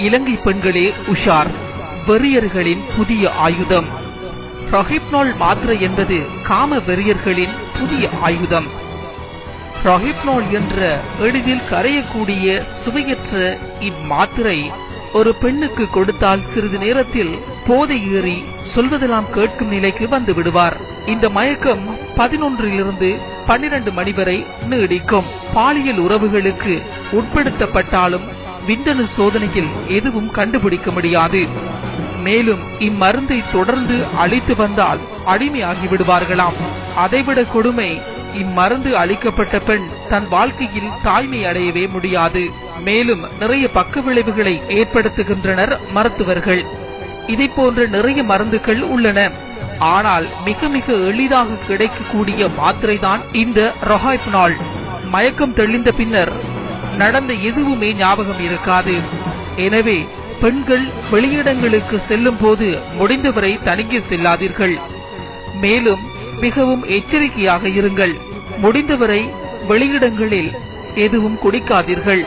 இலங்கை பெண்களே உஷார், வெறியர்களின் புதிய ஆயுதம். ரொஹிப்னோல் மாத்திரை என்பது காம வெறியர்களின் புதிய ஆயுதம். ரொஹிப்னோல் என்ற எளிதில் கரையக்கூடிய சுவையற்ற இம்மாத்திரை ஒரு பெண்ணுக்கு கொடுத்தால் சிறிது நேரத்தில் போதை ஏறி சொல்வதெல்லாம் கேட்கும் நிலைக்கு வந்து விடுவார். இந்த மயக்கம் 11 to 12 மணி வரை நீடிக்கும். பாலியல் உறவுகளுக்கு உட்படுத்தப்பட்டாலும் விந்தணு சோதனையில் எதுவும் கண்டுபிடிக்க முடியாது. மேலும் இம்மருந்தை தொடர்ந்து அளித்து வந்தால் அடிமையாகி விடுவார்களாம். அதைவிட கொடுமை, இம்மருந்து அளிக்கப்பட்ட பெண் தன் வாழ்க்கையில் தாய்மை அடையவே முடியாது. மேலும் நிறைய பக்க விளைவுகளை ஏற்படுத்துகின்றனர் மருத்துவர்கள். இதை போன்ற நிறைய மருந்துகள் உள்ளன. ஆனால் மிக மிக எளிதாக கிடைக்கக்கூடிய மாத்திரை தான் இந்த ரொஹிப்னோல். மயக்கம் தெளிந்த பின்னர் நடந்த எதுவுமே ஞாபகம் இருக்காது. எனவே பெண்கள் வெளியிடங்களுக்கு செல்லும் போது முடிந்தவரை தனியே செல்லாதீர்கள். மேலும் மிகவும் எச்சரிக்கையாக இருங்கள். முடிந்தவரை வெளியிடங்களில் எதுவும் குடிக்காதீர்கள்.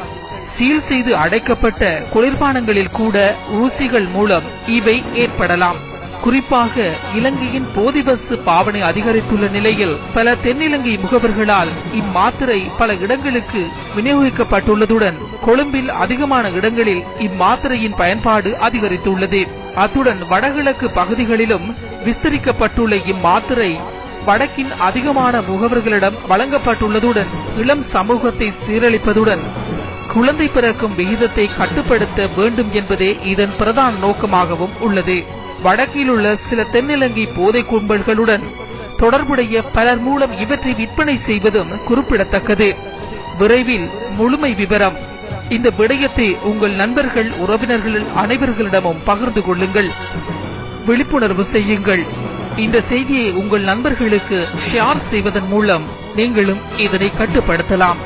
சீல் செய்து அடைக்கப்பட்ட குளிர்பானங்களில் கூட ஊசிகள் மூலம் இவை ஏற்படலாம். குறிப்பாக இலங்கையின் போதைவஸ்து பாவனை அதிகரித்துள்ள நிலையில் பல தென்னிலங்கை முகவர்களால் இம்மாத்திரை பல இடங்களுக்கு விநியோகிக்கப்பட்டுள்ளதுடன் கொழும்பில் அதிகமான இடங்களில் இம்மாத்திரையின் பயன்பாடு அதிகரித்துள்ளது. அத்துடன் வடகிழக்கு பகுதிகளிலும் விஸ்தரிக்கப்பட்டுள்ள இம்மாத்திரை வடக்கின் அதிகமான முகவர்களிடம் வழங்கப்பட்டுள்ளதுடன் இளம் சமூகத்தை சீரழிப்பதுடன் குழந்தை பிறக்கும் விகிதத்தை கட்டுப்படுத்த வேண்டும் என்பதே இதன் பிரதான நோக்கமாகவும் உள்ளது. வடக்கில் உள்ள சில தென்னிலங்கை போதை கும்பல்களுடன் தொடர்புடைய பலர் மூலம் இவற்றை விற்பனை செய்வதும் குறிப்பிடத்தக்கது. விரைவில் முழுமை விவரம். இந்த விடயத்தை உங்கள் நண்பர்கள், உறவினர்கள் அனைவர்களிடமும் பகிர்ந்து கொள்ளுங்கள், விழிப்புணர்வு செய்யுங்கள். இந்த செய்தியை உங்கள் நண்பர்களுக்கு ஷேர் செய்வதன் மூலம் நீங்களும் இதனை கட்டுப்படுத்தலாம்.